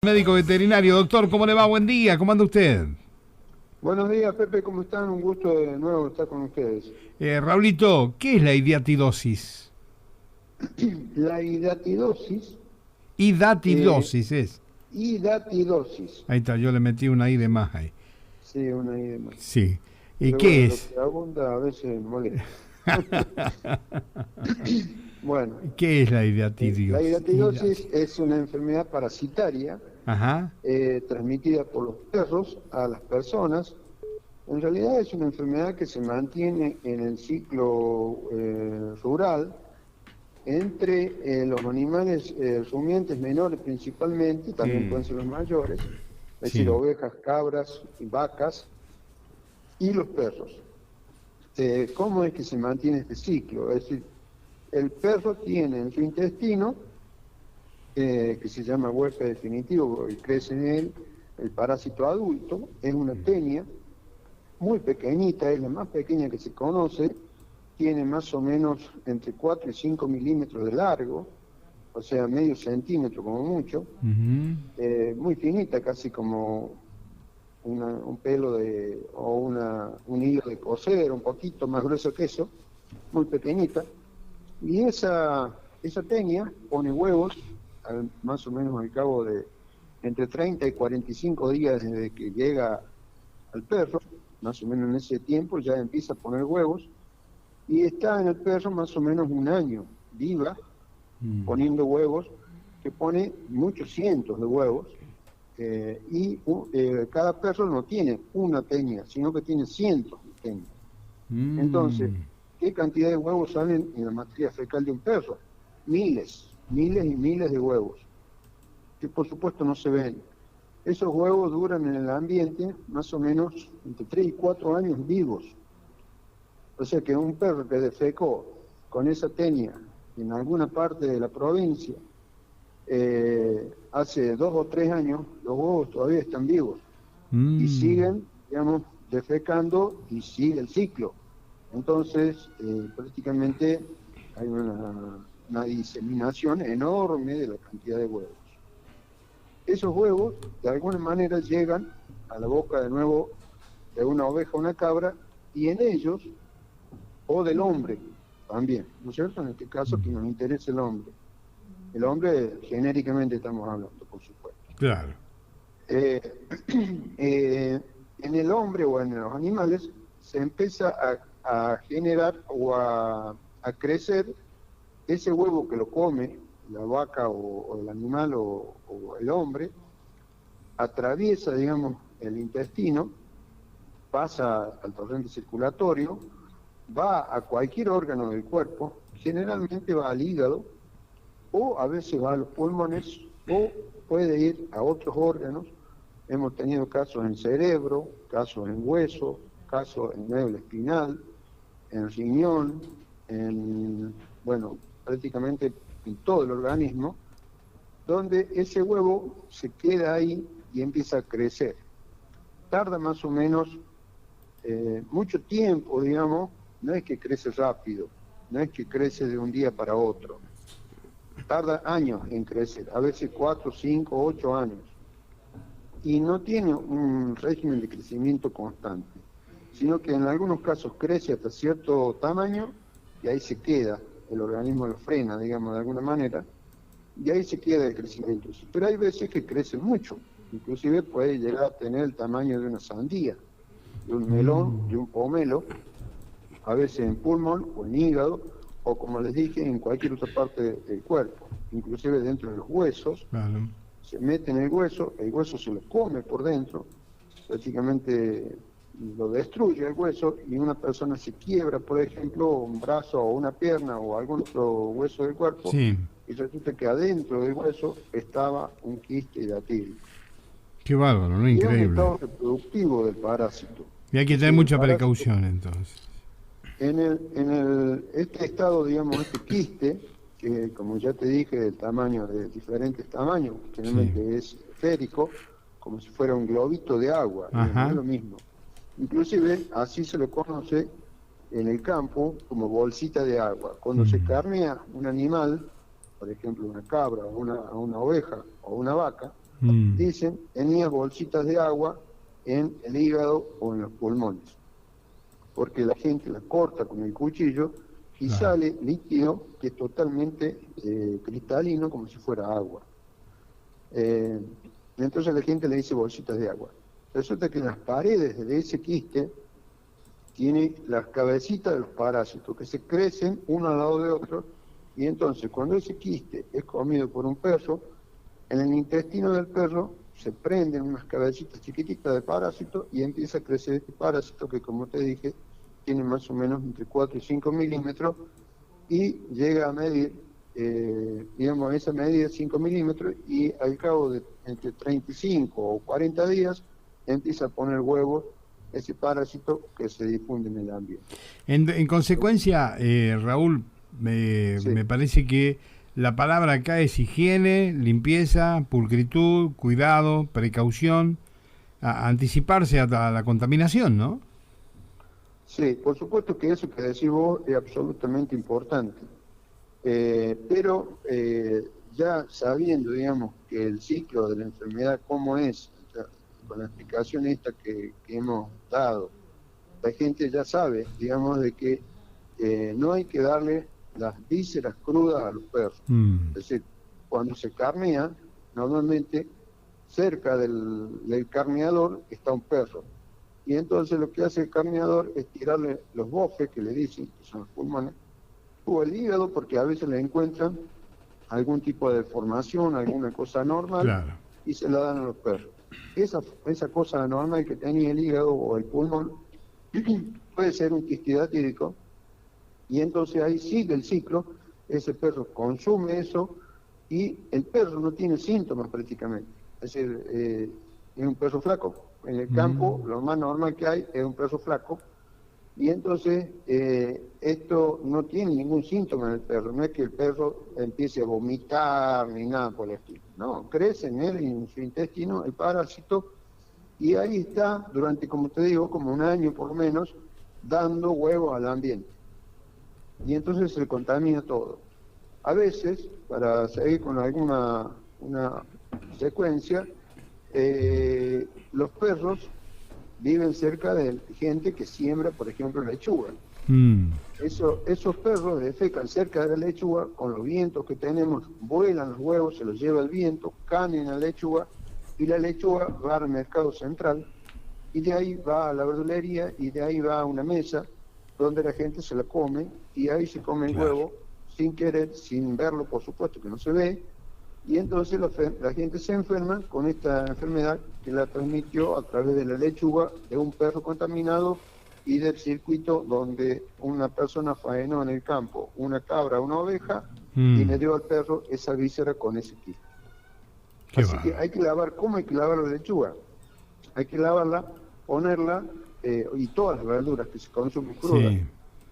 Médico veterinario, doctor, ¿cómo le va? Buen día, ¿cómo anda usted? Buenos días, Pepe, ¿cómo están? Un gusto de nuevo estar con ustedes. Raulito, ¿qué es la idiatidosis? La hidatidosis, eh, Idatidosis es. hidatidosis, Ahí está, yo le metí una I de más ahí. sí, una I de más. Sí. ¿Y Pero qué bueno, lo es? que abunda a veces molesta. Bueno, ¿Qué es la la idiatidosis? hidatidosis es una enfermedad parasitaria Ajá. transmitida por los perros a las personas. En realidad es una enfermedad que se mantiene en el ciclo rural entre los animales rumiantes menores principalmente, también pueden ser los mayores, es decir, Sí. ovejas, cabras y vacas, y los perros. ¿Cómo es que se mantiene este ciclo? Es decir, el perro tiene en su intestino, que se llama huésped definitivo, y crece en él el parásito adulto, es una tenia muy pequeñita, es la más pequeña que se conoce, tiene más o menos entre 4 y 5 milímetros de largo, o sea, medio centímetro como mucho, Ujú. muy finita, casi como un pelo o un hilo de coser, un poquito más grueso que eso, muy pequeñita, y esa tenia pone huevos más o menos al cabo de entre 30 y 45 días desde que llega al perro, más o menos en ese tiempo ya empieza a poner huevos, y está en el perro más o menos un año viva, Mm. poniendo huevos, que pone muchos cientos de huevos, cada perro no tiene una tenia, sino que tiene cientos de tenias. Entonces, Mm. ¿qué cantidad de huevos salen en la materia fecal de un perro? Miles, miles y miles de huevos, que por supuesto no se ven. Esos huevos duran en el ambiente más o menos entre 3 y 4 años vivos. O sea que un perro que defecó con esa tenia en alguna parte de la provincia, hace 2 o 3 años, los huevos todavía están vivos y Mm. siguen, digamos, defecando y sigue el ciclo. Entonces, prácticamente hay una diseminación enorme de la cantidad de huevos. Esos huevos, de alguna manera, llegan a la boca de nuevo de una oveja o una cabra y en ellos, o del hombre también, ¿no es cierto? En este caso, que nos interesa el hombre genéricamente estamos hablando, por supuesto. Claro. Eh, en el hombre o en los animales se empieza a generar a crecer ese huevo que lo come la vaca o el animal o el hombre, atraviesa, digamos, el intestino, pasa al torrente circulatorio, va a cualquier órgano del cuerpo, generalmente va al hígado, o a veces va a los pulmones, o puede ir a otros órganos. Hemos tenido casos en cerebro, casos en hueso, casos en médula espinal, en riñón, bueno, prácticamente en todo el organismo, donde ese huevo se queda ahí y empieza a crecer. Tarda más o menos mucho tiempo, digamos, no es que crece rápido, no es que crece de un día para otro, tarda años en crecer, a veces 4, 5, 8 años, y no tiene un régimen de crecimiento constante, sino que en algunos casos crece hasta cierto tamaño y ahí se queda, el organismo lo frena, digamos, de alguna manera, y ahí se queda el crecimiento. Pero hay veces que crece mucho, inclusive puede llegar a tener el tamaño de una sandía, de un melón, Mm. de un pomelo, a veces en pulmón o en hígado, o como les dije, en cualquier otra parte del cuerpo, inclusive dentro de los huesos, Claro. se mete en el hueso se lo come por dentro, prácticamente lo destruye el hueso y una persona se quiebra, por ejemplo, un brazo o una pierna o algún otro hueso del cuerpo Sí. y resulta que adentro del hueso estaba un quiste hidatídico. Qué bárbaro, ¿no? Y es un Increíble. estado reproductivo del parásito. Y hay que Es tener decir, el mucha parásito, precaución entonces. este estado, digamos, este quiste, que como ya te dije, del tamaño, de diferentes tamaños, Sí. generalmente es esférico, como si fuera un globito de agua, digamos, es Ajá. lo mismo. Inclusive así se lo conoce en el campo como bolsita de agua. Cuando se Mm. carnea un animal, por ejemplo una cabra o una oveja o una vaca, dicen, tenía bolsitas de agua en el hígado o en los pulmones, porque la gente la corta con el cuchillo y Claro. sale líquido que es totalmente cristalino, como si fuera agua. Entonces la gente le dice bolsitas de agua. Resulta que en las paredes de ese quiste tiene las cabecitas de los parásitos que se crecen uno al lado de otro, y entonces cuando ese quiste es comido por un perro, en el intestino del perro se prenden unas cabecitas chiquititas de parásitos y empieza a crecer este parásito que, como te dije, tiene más o menos entre 4 y 5 milímetros y llega a medir, digamos, esa medida 5 milímetros, y al cabo de entre 35 o 40 días empieza a poner huevos ese parásito que se difunde en el ambiente. En consecuencia, Raúl, Sí. me parece que la palabra acá es higiene, limpieza, pulcritud, cuidado, precaución, anticiparse a la contaminación, ¿no? Sí, por supuesto que eso que decís vos es absolutamente importante. Pero ya sabiendo, digamos, que el ciclo de la enfermedad, cómo es, ya, con la explicación esta que hemos dado, la gente ya sabe, digamos, de que no hay que darle las vísceras crudas a los perros. Es decir, cuando se carnea, normalmente cerca del carneador está un perro. Y entonces lo que hace el carneador es tirarle los bofes, que le dicen, que son los pulmones, o el hígado, porque a veces le encuentran algún tipo de deformación, alguna cosa anormal, Claro. y se la dan a los perros. Esa cosa anormal que tenía el hígado o el pulmón puede ser un quistidatídico, y entonces ahí sigue el ciclo, ese perro consume eso, y el perro no tiene síntomas prácticamente. Es decir, es un perro flaco. En el campo, lo más normal que hay es un perro flaco, y entonces esto no tiene ningún síntoma en el perro. No es que el perro empiece a vomitar ni nada por el estilo. No, crece en él y en su intestino el parásito, y ahí está durante, como te digo, como un año por lo menos, dando huevos al ambiente. Y entonces se contamina todo. A veces, para seguir con una secuencia, los perros viven cerca de gente que siembra, por ejemplo, lechuga. Esos perros defecan cerca de la lechuga, con los vientos que tenemos, vuelan los huevos, se los lleva el viento, caen en la lechuga, y la lechuga va al mercado central, y de ahí va a la verdulería, y de ahí va a una mesa, donde la gente se la come, y ahí se come el huevo, sin querer, sin verlo, por supuesto que no se ve, y entonces la gente se enferma con esta enfermedad que la transmitió a través de la lechuga de un perro contaminado y del circuito donde una persona faenó en el campo una cabra, una oveja, y le dio al perro esa víscera con ese quiste. Así que hay que lavar. ¿Cómo hay que lavar la lechuga? Hay que lavarla, ponerla, y todas las verduras que se consumen crudas, Sí.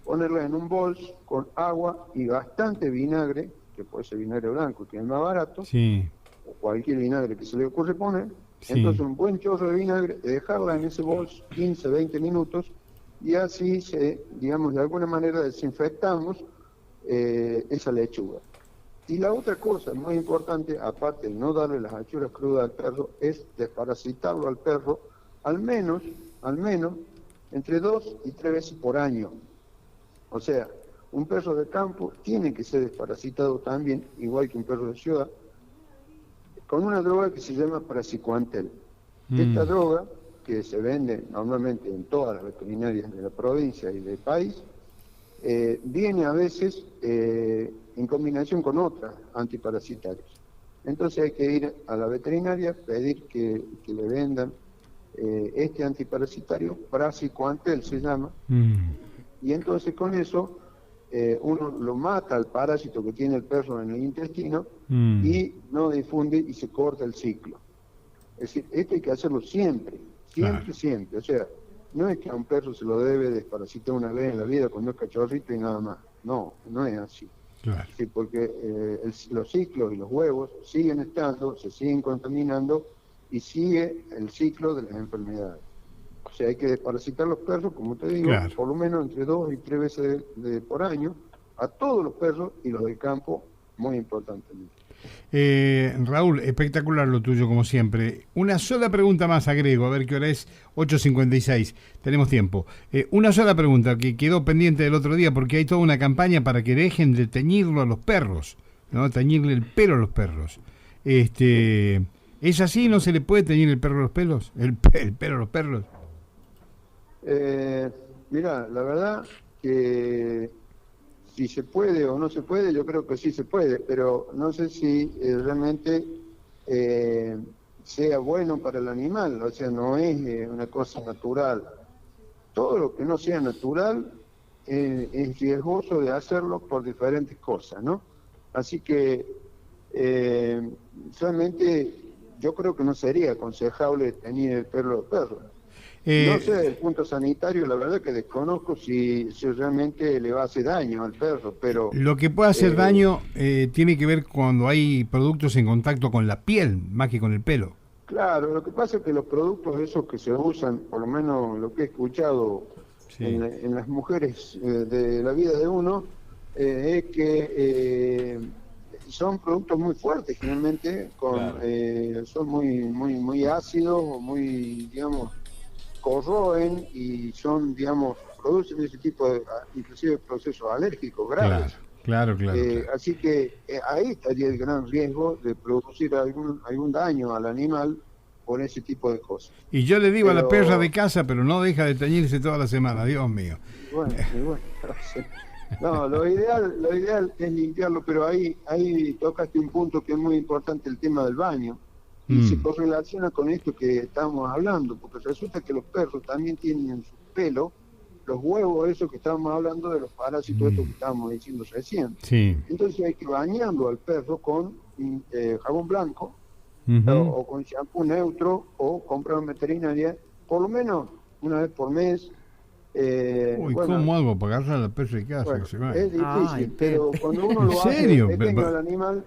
ponerla en un bol con agua y bastante vinagre, que puede ser vinagre blanco, que es el más barato, Sí. o cualquier vinagre que se le ocurre poner. Sí. Entonces un buen chorro de vinagre, dejarla en ese bol 15, 20 minutos, y así digamos, de alguna manera desinfectamos esa lechuga. Y la otra cosa muy importante, aparte de no darle las achuras crudas al perro, es desparasitarlo al perro al menos, entre 2 y 3 veces por año. O sea, un perro de campo tiene que ser desparasitado también, igual que un perro de ciudad, con una droga que se llama Praziquantel. Esta droga, que se vende normalmente en todas las veterinarias de la provincia y del país, viene a veces en combinación con otras antiparasitarias. Entonces hay que ir a la veterinaria, pedir que le vendan este antiparasitario, Praziquantel se llama, y entonces con eso uno lo mata al parásito que tiene el perro en el intestino y no difunde y se corta el ciclo. Es decir, esto hay que hacerlo siempre, Claro. siempre. O sea, no es que a un perro se lo debe desparasitar una vez en la vida cuando es cachorrito y nada más. No, no es así. Claro. Sí, porque los ciclos y los huevos siguen estando, se siguen contaminando y sigue el ciclo de las enfermedades. O sea, hay que desparasitar los perros, como te digo, Claro. por lo menos entre 2 y 3 veces por año, a todos los perros y los del campo, muy importantemente. Raúl, espectacular lo tuyo como siempre. Una sola pregunta más agrego, a ver qué hora es, 8:56, tenemos tiempo. Una sola pregunta que quedó pendiente del otro día, porque hay toda una campaña para que dejen de teñirlo a los perros, ¿no? Teñirle el pelo a los perros. ¿Es así? ¿No se le puede teñir el perro a los pelos? ¿El pelo a los perros? Mira, la verdad que si se puede o no se puede, yo creo que sí se puede, pero no sé si realmente sea bueno para el animal, o sea, no es una cosa natural. Todo lo que no sea natural es riesgoso de hacerlo por diferentes cosas, ¿no? Así que solamente yo creo que no sería aconsejable teñir el pelo de los perros. No sé, desde el punto sanitario, la verdad que desconozco si realmente le va a hacer daño al perro, pero... Lo que puede hacer daño tiene que ver cuando hay productos en contacto con la piel, más que con el pelo. Claro, lo que pasa es que los productos esos que se usan, por lo menos lo que he escuchado en las mujeres de la vida de uno, es que son productos muy fuertes, generalmente, son muy ácidos o muy, digamos, corroen y son, digamos, producen ese tipo de, inclusive, procesos alérgicos graves. Claro. Así que ahí estaría el gran riesgo de producir algún daño al animal por ese tipo de cosas. Y yo le digo a la perra de casa, pero no deja de teñirse toda la semana, Dios mío. Bueno, no, lo ideal es limpiarlo, pero ahí tocaste un punto que es muy importante, el tema del baño. Y se correlaciona con esto que estamos hablando, porque resulta que los perros también tienen en su pelo los huevos, esos que estábamos hablando de los parásitos, estos que estábamos diciendo recién. Sí. Entonces hay que bañarlo al perro con jabón blanco, o con shampoo neutro, o comprar en veterinaria, por lo menos una vez por mes. ¿Cómo hago para agarrar a la perra de casa? Bueno, que se vaya? es difícil, pero cuando uno lo hace pequeño al animal,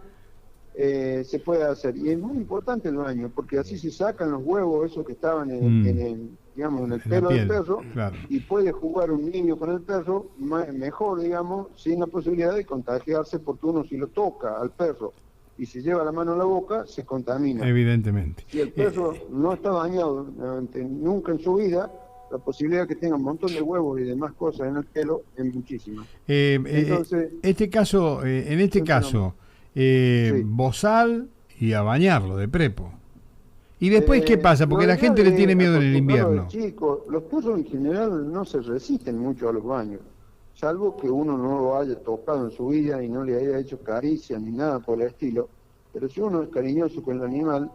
se puede hacer. Y es muy importante el baño, porque así se sacan los huevos, esos que estaban en el pelo del perro, y puede jugar un niño con el perro mejor, digamos, sin la posibilidad de contagiarse, porque uno si lo toca al perro y se lleva la mano a la boca, se contamina. Evidentemente. Si el perro no está bañado nunca en su vida, la posibilidad de que tenga un montón de huevos y demás cosas en el pelo es muchísima. Entonces, en este caso, bozal y a bañarlo de prepo. ¿Y después qué pasa? Porque la gente le tiene miedo en el invierno. Chicos, los perros en general no se resisten mucho a los baños, salvo que uno no lo haya tocado en su vida y no le haya hecho caricias ni nada por el estilo. Pero si uno es cariñoso con el animal,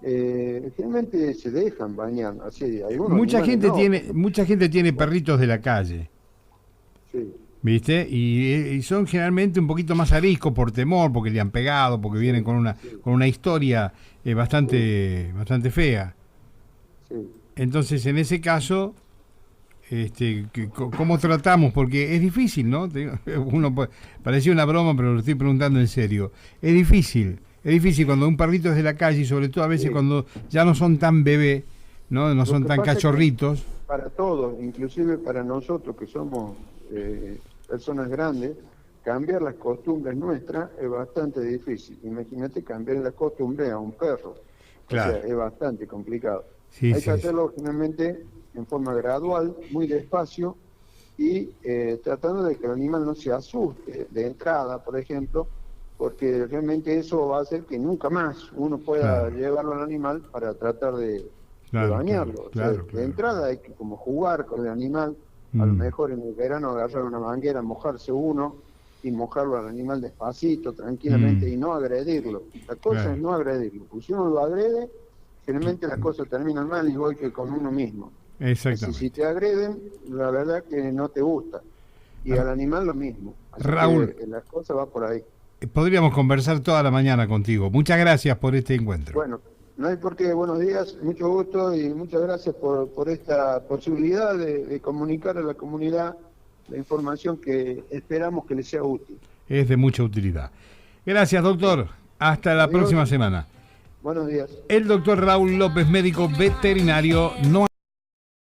generalmente se dejan bañar. Así, mucha gente tiene perritos de la calle. Sí. ¿Viste? Y son generalmente un poquito más ariscos por temor, porque le han pegado, porque vienen con una historia bastante fea. Sí. Entonces, en ese caso, ¿cómo tratamos? Porque es difícil, ¿no? Parecía una broma, pero lo estoy preguntando en serio. Es difícil cuando un perrito es de la calle, y sobre todo a veces cuando ya no son tan bebé, no son tan cachorritos. Para todos, inclusive para nosotros que somos personas grandes, cambiar las costumbres nuestras es bastante difícil. Imagínate cambiar la costumbre a un perro. Claro. O sea, es bastante complicado. Hay que hacerlo generalmente en forma gradual, muy despacio, y tratando de que el animal no se asuste de entrada, por ejemplo, porque realmente eso va a hacer que nunca más uno pueda llevarlo al animal para tratar de bañarlo. De entrada hay que como jugar con el animal, a lo mejor en el verano agarrar una manguera, mojarse uno y mojarlo al animal despacito, tranquilamente, y no agredirlo. La cosa es no agredirlo, porque si uno lo agrede, generalmente las cosas terminan mal, igual que con uno mismo. Exactamente. Si te agreden, la verdad que no te gusta. Y al animal lo mismo. Así Raúl, que las cosas van por ahí. Podríamos conversar toda la mañana contigo. Muchas gracias por este encuentro. Bueno, no hay por qué. Buenos días, mucho gusto y muchas gracias por esta posibilidad de comunicar a la comunidad la información que esperamos que les sea útil. Es de mucha utilidad. Gracias, doctor. Hasta la próxima semana. Buenos días. El doctor Raúl López, médico veterinario. No